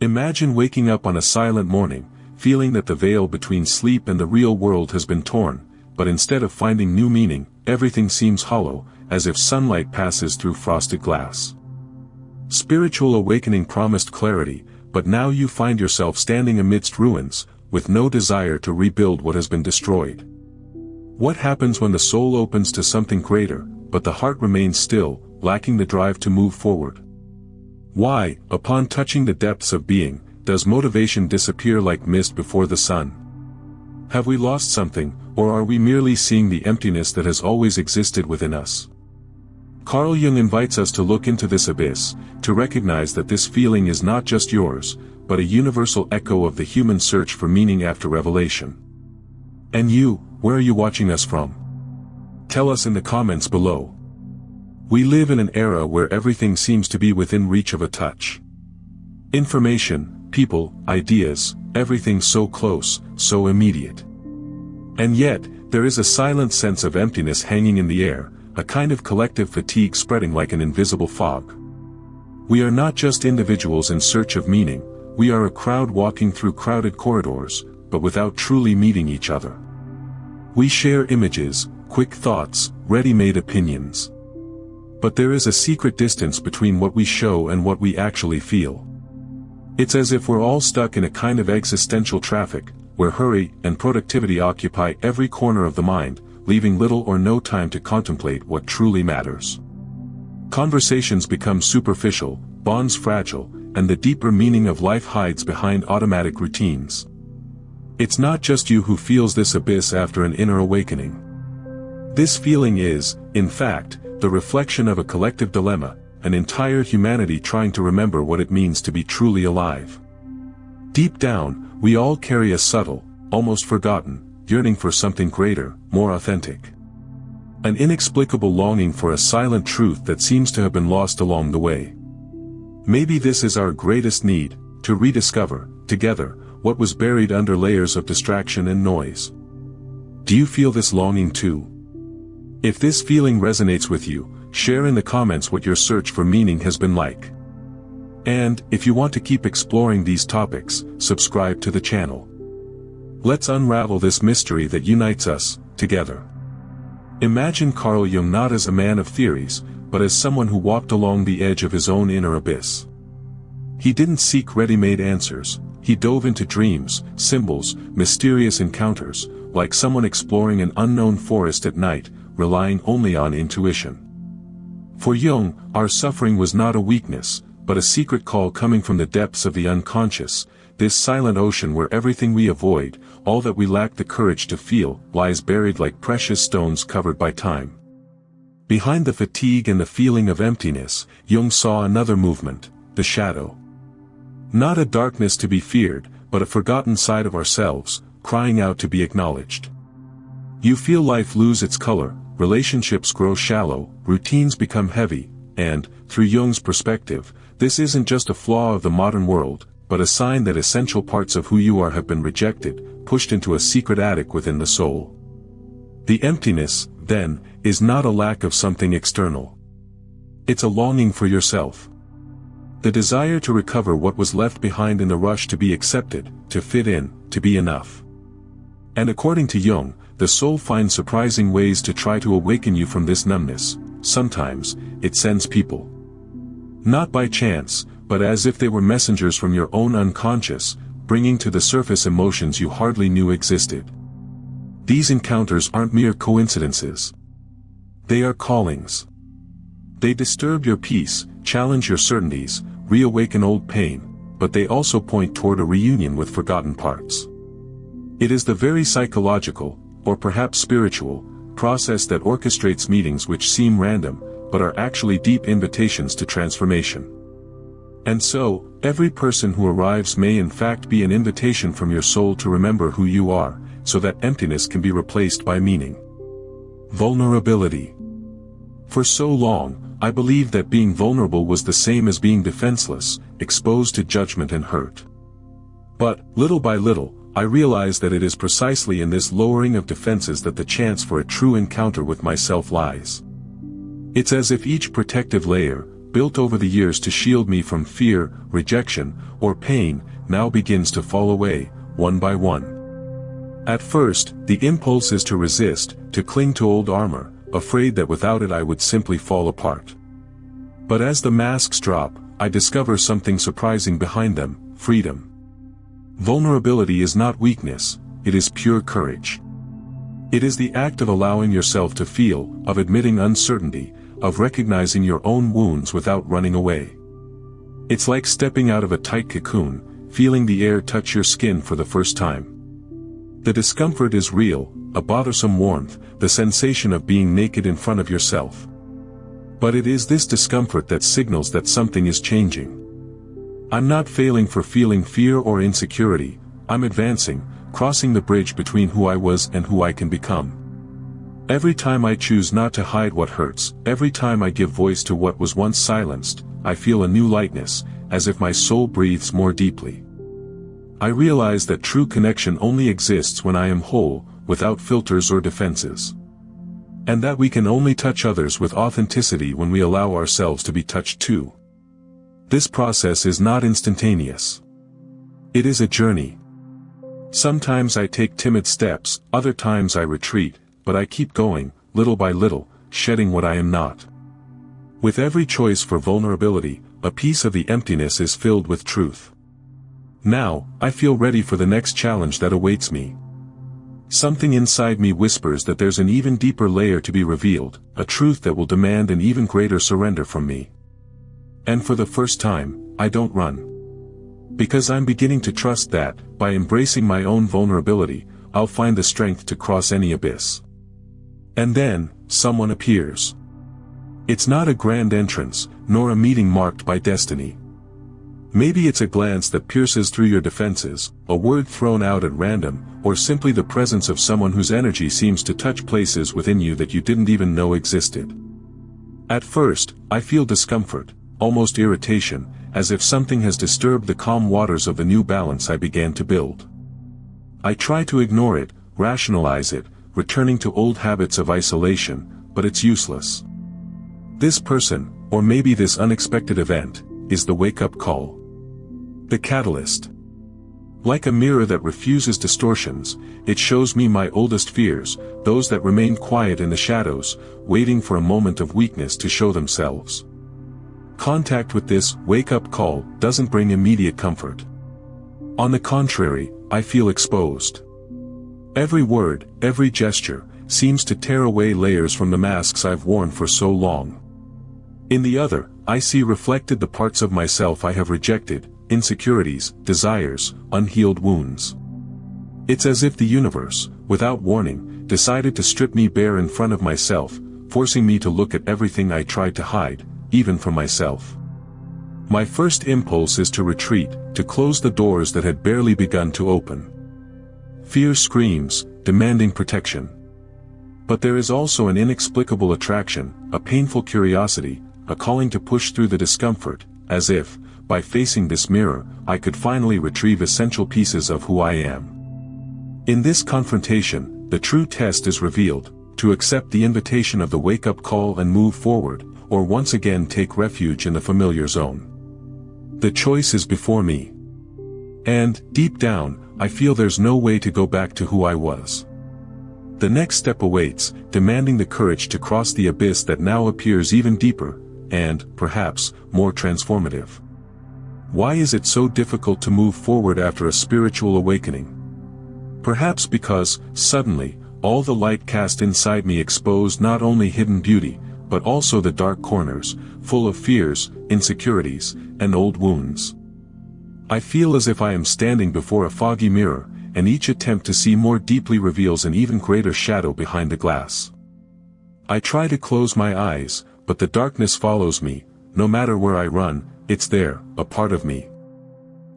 Imagine waking up on a silent morning, feeling that the veil between sleep and the real world has been torn, but instead of finding new meaning, everything seems hollow, as if sunlight passes through frosted glass. Spiritual awakening promised clarity, but now you find yourself standing amidst ruins, with no desire to rebuild what has been destroyed. What happens when the soul opens to something greater, but the heart remains still, lacking the drive to move forward? Why, upon touching the depths of being, does motivation disappear like mist before the sun? Have we lost something, or are we merely seeing the emptiness that has always existed within us? Carl Jung invites us to look into this abyss, to recognize that this feeling is not just yours, but a universal echo of the human search for meaning after revelation. And you, where are you watching us from? Tell us in the comments below. We live in an era where everything seems to be within reach of a touch. Information, people, ideas, everything so close, so immediate. And yet, there is a silent sense of emptiness hanging in the air, a kind of collective fatigue spreading like an invisible fog. We are not just individuals in search of meaning, we are a crowd walking through crowded corridors, but without truly meeting each other. We share images, quick thoughts, ready-made opinions. But there is a secret distance between what we show and what we actually feel. It's as if we're all stuck in a kind of existential traffic, where hurry and productivity occupy every corner of the mind, leaving little or no time to contemplate what truly matters. Conversations become superficial, bonds fragile, and the deeper meaning of life hides behind automatic routines. It's not just you who feels this abyss after an inner awakening. This feeling is, in fact, the reflection of a collective dilemma, an entire humanity trying to remember what it means to be truly alive. Deep down, we all carry a subtle, almost forgotten, yearning for something greater, more authentic. An inexplicable longing for a silent truth that seems to have been lost along the way. Maybe this is our greatest need, to rediscover, together, what was buried under layers of distraction and noise. Do you feel this longing too? If this feeling resonates with you, share in the comments what your search for meaning has been like. And, if you want to keep exploring these topics, subscribe to the channel. Let's unravel this mystery that unites us, together. Imagine Carl Jung not as a man of theories, but as someone who walked along the edge of his own inner abyss. He didn't seek ready-made answers, he dove into dreams, symbols, mysterious encounters, like someone exploring an unknown forest at night, relying only on intuition. For Jung, our suffering was not a weakness, but a secret call coming from the depths of the unconscious, this silent ocean where everything we avoid, all that we lack the courage to feel, lies buried like precious stones covered by time. Behind the fatigue and the feeling of emptiness, Jung saw another movement, the shadow. Not a darkness to be feared, but a forgotten side of ourselves, crying out to be acknowledged. You feel life lose its color, relationships grow shallow, routines become heavy, and, through Jung's perspective, this isn't just a flaw of the modern world, but a sign that essential parts of who you are have been rejected, pushed into a secret attic within the soul. The emptiness, then, is not a lack of something external. It's a longing for yourself. The desire to recover what was left behind in the rush to be accepted, to fit in, to be enough. And according to Jung, the soul finds surprising ways to try to awaken you from this numbness. Sometimes, it sends people. Not by chance, but as if they were messengers from your own unconscious, bringing to the surface emotions you hardly knew existed. These encounters aren't mere coincidences. They are callings. They disturb your peace, challenge your certainties, reawaken old pain, but they also point toward a reunion with forgotten parts. It is the very psychological, or perhaps spiritual, process that orchestrates meetings which seem random, but are actually deep invitations to transformation. And so, every person who arrives may in fact be an invitation from your soul to remember who you are, so that emptiness can be replaced by meaning. Vulnerability. For so long, I believed that being vulnerable was the same as being defenseless, exposed to judgment and hurt. But, little by little, I realized that it is precisely in this lowering of defenses that the chance for a true encounter with myself lies. It's as if each protective layer, built over the years to shield me from fear, rejection, or pain, now begins to fall away, one by one. At first, the impulse is to resist, to cling to old armor, afraid that without it I would simply fall apart. But as the masks drop, I discover something surprising behind them: freedom. Vulnerability is not weakness, it is pure courage. It is the act of allowing yourself to feel, of admitting uncertainty, of recognizing your own wounds without running away. It's like stepping out of a tight cocoon, feeling the air touch your skin for the first time. The discomfort is real, a bothersome warmth, the sensation of being naked in front of yourself. But it is this discomfort that signals that something is changing. I'm not failing for feeling fear or insecurity, I'm advancing, crossing the bridge between who I was and who I can become. Every time I choose not to hide what hurts, every time I give voice to what was once silenced, I feel a new lightness, as if my soul breathes more deeply. I realize that true connection only exists when I am whole, without filters or defenses. And that we can only touch others with authenticity when we allow ourselves to be touched too. This process is not instantaneous. It is a journey. Sometimes I take timid steps, other times I retreat, but I keep going, little by little, shedding what I am not. With every choice for vulnerability, a piece of the emptiness is filled with truth. Now, I feel ready for the next challenge that awaits me. Something inside me whispers that there's an even deeper layer to be revealed, a truth that will demand an even greater surrender from me. And for the first time, I don't run. Because I'm beginning to trust that, by embracing my own vulnerability, I'll find the strength to cross any abyss. And then, someone appears. It's not a grand entrance, nor a meeting marked by destiny. Maybe it's a glance that pierces through your defenses, a word thrown out at random, or simply the presence of someone whose energy seems to touch places within you that you didn't even know existed. At first, I feel discomfort, almost irritation, as if something has disturbed the calm waters of the new balance I began to build. I try to ignore it, rationalize it, returning to old habits of isolation, but it's useless. This person, or maybe this unexpected event, is the wake-up call. The catalyst. Like a mirror that refuses distortions, it shows me my oldest fears, those that remain quiet in the shadows, waiting for a moment of weakness to show themselves. Contact with this wake-up call doesn't bring immediate comfort. On the contrary, I feel exposed. Every word, every gesture, seems to tear away layers from the masks I've worn for so long. In the other, I see reflected the parts of myself I have rejected, insecurities, desires, unhealed wounds. It's as if the universe, without warning, decided to strip me bare in front of myself, forcing me to look at everything I tried to hide, even from myself. My first impulse is to retreat, to close the doors that had barely begun to open. Fear screams, demanding protection. But there is also an inexplicable attraction, a painful curiosity, a calling to push through the discomfort, as if, by facing this mirror, I could finally retrieve essential pieces of who I am. In this confrontation, the true test is revealed: to accept the invitation of the wake-up call and move forward, or once again take refuge in the familiar zone. The choice is before me. And, deep down, I feel there's no way to go back to who I was. The next step awaits, demanding the courage to cross the abyss that now appears even deeper, and, perhaps, more transformative. Why is it so difficult to move forward after a spiritual awakening? Perhaps because, suddenly, all the light cast inside me exposed not only hidden beauty, but also the dark corners, full of fears, insecurities, and old wounds. I feel as if I am standing before a foggy mirror, and each attempt to see more deeply reveals an even greater shadow behind the glass. I try to close my eyes, but the darkness follows me. No matter where I run, it's there, a part of me.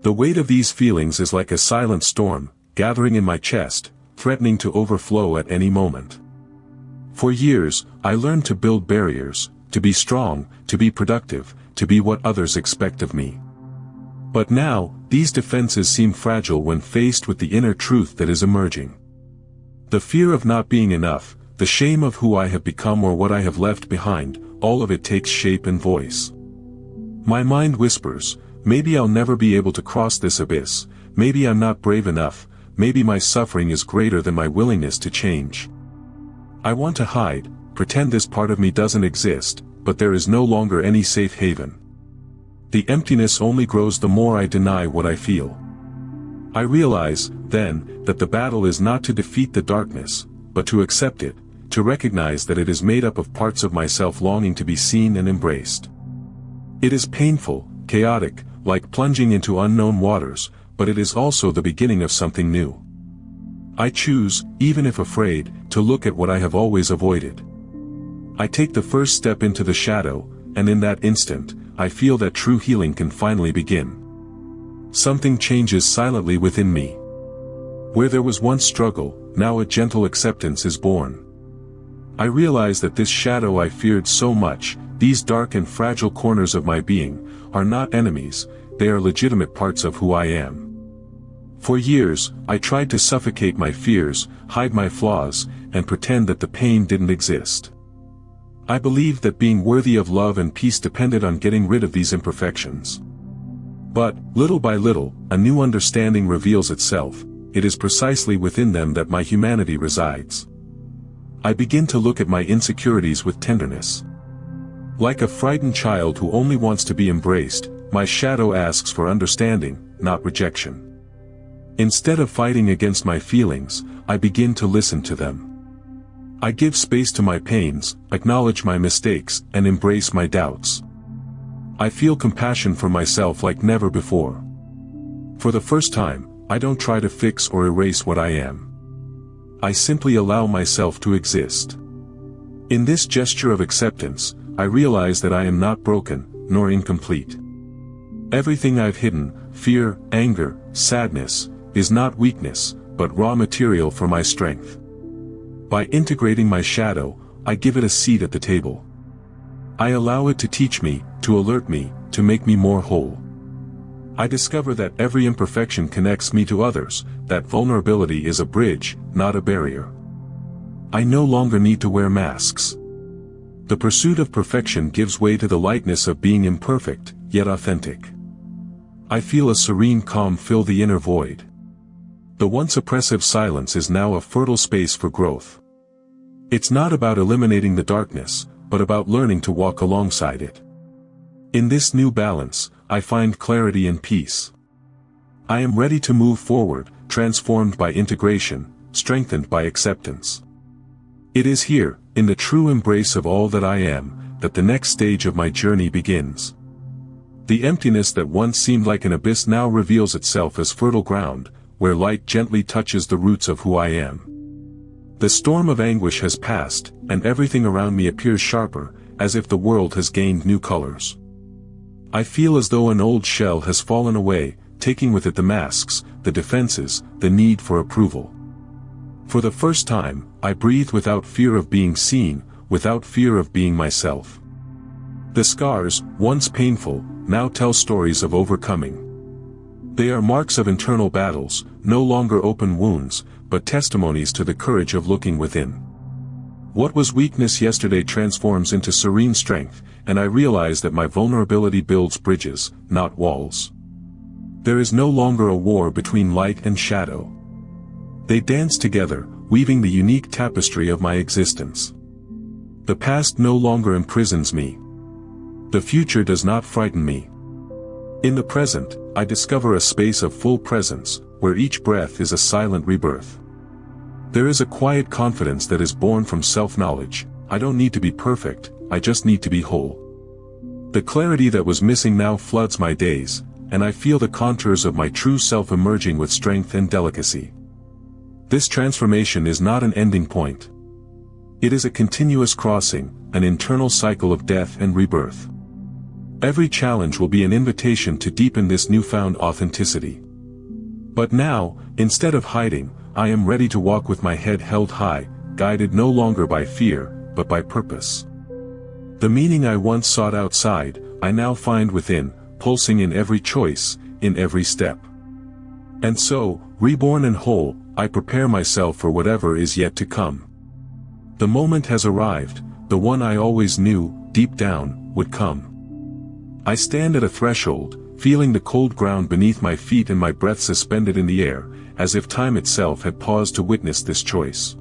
The weight of these feelings is like a silent storm, gathering in my chest, threatening to overflow at any moment. For years, I learned to build barriers, to be strong, to be productive, to be what others expect of me. But now, these defenses seem fragile when faced with the inner truth that is emerging. The fear of not being enough, the shame of who I have become or what I have left behind, all of it takes shape and voice. My mind whispers, maybe I'll never be able to cross this abyss, maybe I'm not brave enough, maybe my suffering is greater than my willingness to change. I want to hide, pretend this part of me doesn't exist, but there is no longer any safe haven. The emptiness only grows the more I deny what I feel. I realize, then, that the battle is not to defeat the darkness, but to accept it, to recognize that it is made up of parts of myself longing to be seen and embraced. It is painful, chaotic, like plunging into unknown waters, but it is also the beginning of something new. I choose, even if afraid, to look at what I have always avoided. I take the first step into the shadow, and in that instant, I feel that true healing can finally begin. Something changes silently within me. Where there was once struggle, now a gentle acceptance is born. I realize that this shadow I feared so much, these dark and fragile corners of my being, are not enemies, they are legitimate parts of who I am. For years, I tried to suffocate my fears, hide my flaws, and pretend that the pain didn't exist. I believed that being worthy of love and peace depended on getting rid of these imperfections. But, little by little, a new understanding reveals itself. It is precisely within them that my humanity resides. I begin to look at my insecurities with tenderness. Like a frightened child who only wants to be embraced, my shadow asks for understanding, not rejection. Instead of fighting against my feelings, I begin to listen to them. I give space to my pains, acknowledge my mistakes, and embrace my doubts. I feel compassion for myself like never before. For the first time, I don't try to fix or erase what I am. I simply allow myself to exist. In this gesture of acceptance, I realize that I am not broken, nor incomplete. Everything I've hidden, fear, anger, sadness, is not weakness, but raw material for my strength. By integrating my shadow, I give it a seat at the table. I allow it to teach me, to alert me, to make me more whole. I discover that every imperfection connects me to others, that vulnerability is a bridge, not a barrier. I no longer need to wear masks. The pursuit of perfection gives way to the lightness of being imperfect, yet authentic. I feel a serene calm fill the inner void. The once oppressive silence is now a fertile space for growth. It's not about eliminating the darkness, but about learning to walk alongside it. In this new balance, I find clarity and peace. I am ready to move forward, transformed by integration, strengthened by acceptance. It is here, in the true embrace of all that I am, that the next stage of my journey begins. The emptiness that once seemed like an abyss now reveals itself as fertile ground, where light gently touches the roots of who I am. The storm of anguish has passed, and everything around me appears sharper, as if the world has gained new colors. I feel as though an old shell has fallen away, taking with it the masks, the defenses, the need for approval. For the first time, I breathe without fear of being seen, without fear of being myself. The scars, once painful, now tell stories of overcoming. They are marks of internal battles, no longer open wounds, but testimonies to the courage of looking within. What was weakness yesterday transforms into serene strength, and I realize that my vulnerability builds bridges, not walls. There is no longer a war between light and shadow. They dance together, weaving the unique tapestry of my existence. The past no longer imprisons me. The future does not frighten me. In the present, I discover a space of full presence, where each breath is a silent rebirth. There is a quiet confidence that is born from self-knowledge. I don't need to be perfect, I just need to be whole. The clarity that was missing now floods my days, and I feel the contours of my true self emerging with strength and delicacy. This transformation is not an ending point. It is a continuous crossing, an internal cycle of death and rebirth. Every challenge will be an invitation to deepen this newfound authenticity. But now, instead of hiding, I am ready to walk with my head held high, guided no longer by fear, but by purpose. The meaning I once sought outside, I now find within, pulsing in every choice, in every step. And so, reborn and whole, I prepare myself for whatever is yet to come. The moment has arrived, the one I always knew, deep down, would come. I stand at a threshold, feeling the cold ground beneath my feet and my breath suspended in the air, as if time itself had paused to witness this choice.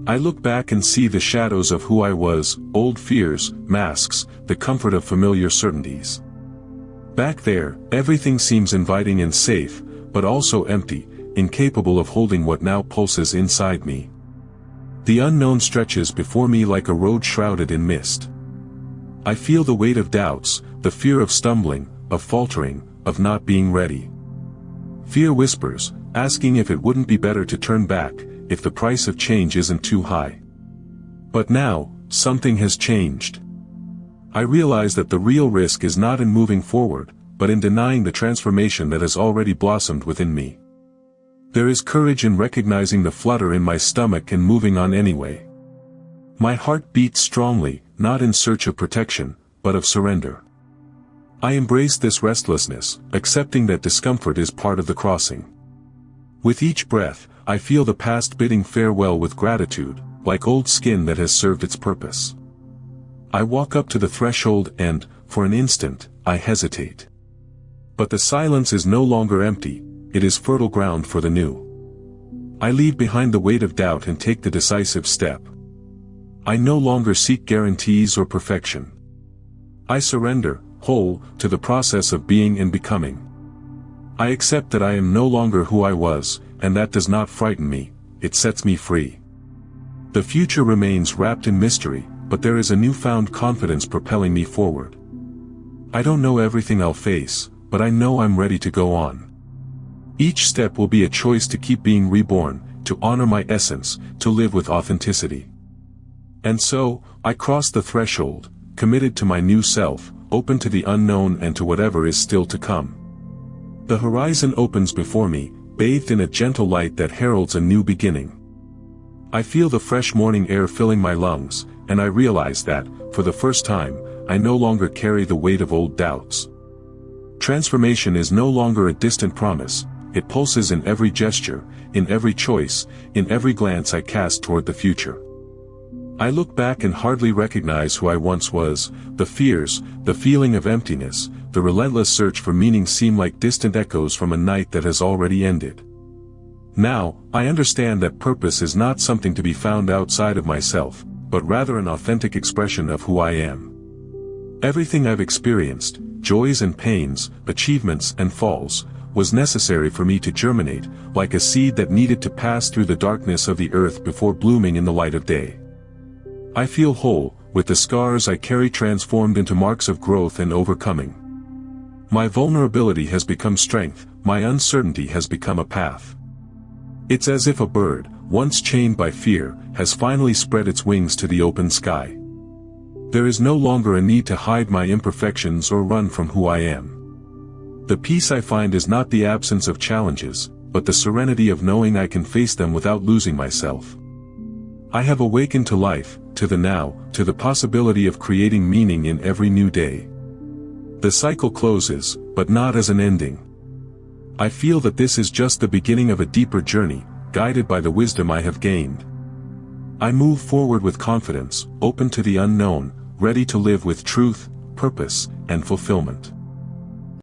I look back and see the shadows of who I was, old fears, masks, the comfort of familiar certainties. Back there, everything seems inviting and safe, but also empty, incapable of holding what now pulses inside me. The unknown stretches before me like a road shrouded in mist. I feel the weight of doubts, the fear of stumbling, of faltering, of not being ready. Fear whispers, asking if it wouldn't be better to turn back, if the price of change isn't too high. But now, something has changed. I realize that the real risk is not in moving forward, but in denying the transformation that has already blossomed within me. There is courage in recognizing the flutter in my stomach and moving on anyway. My heart beats strongly, not in search of protection, but of surrender. I embrace this restlessness, accepting that discomfort is part of the crossing. With each breath, I feel the past bidding farewell with gratitude, like old skin that has served its purpose. I walk up to the threshold and, for an instant, I hesitate. But the silence is no longer empty, it is fertile ground for the new. I leave behind the weight of doubt and take the decisive step. I no longer seek guarantees or perfection. I surrender, whole, to the process of being and becoming. I accept that I am no longer who I was, and that does not frighten me, it sets me free. The future remains wrapped in mystery, but there is a newfound confidence propelling me forward. I don't know everything I'll face, but I know I'm ready to go on. Each step will be a choice to keep being reborn, to honor my essence, to live with authenticity. And so, I cross the threshold, committed to my new self, open to the unknown and to whatever is still to come. The horizon opens before me, bathed in a gentle light that heralds a new beginning. I feel the fresh morning air filling my lungs, and I realize that, for the first time, I no longer carry the weight of old doubts. Transformation is no longer a distant promise, it pulses in every gesture, in every choice, in every glance I cast toward the future. I look back and hardly recognize who I once was. The fears, the feeling of emptiness, the relentless search for meaning seem like distant echoes from a night that has already ended. Now, I understand that purpose is not something to be found outside of myself, but rather an authentic expression of who I am. Everything I've experienced, joys and pains, achievements and falls, was necessary for me to germinate, like a seed that needed to pass through the darkness of the earth before blooming in the light of day. I feel whole, with the scars I carry transformed into marks of growth and overcoming. My vulnerability has become strength, my uncertainty has become a path. It's as if a bird, once chained by fear, has finally spread its wings to the open sky. There is no longer a need to hide my imperfections or run from who I am. The peace I find is not the absence of challenges, but the serenity of knowing I can face them without losing myself. I have awakened to life, to the now, to the possibility of creating meaning in every new day. The cycle closes, but not as an ending. I feel that this is just the beginning of a deeper journey, guided by the wisdom I have gained. I move forward with confidence, open to the unknown, ready to live with truth, purpose, and fulfillment.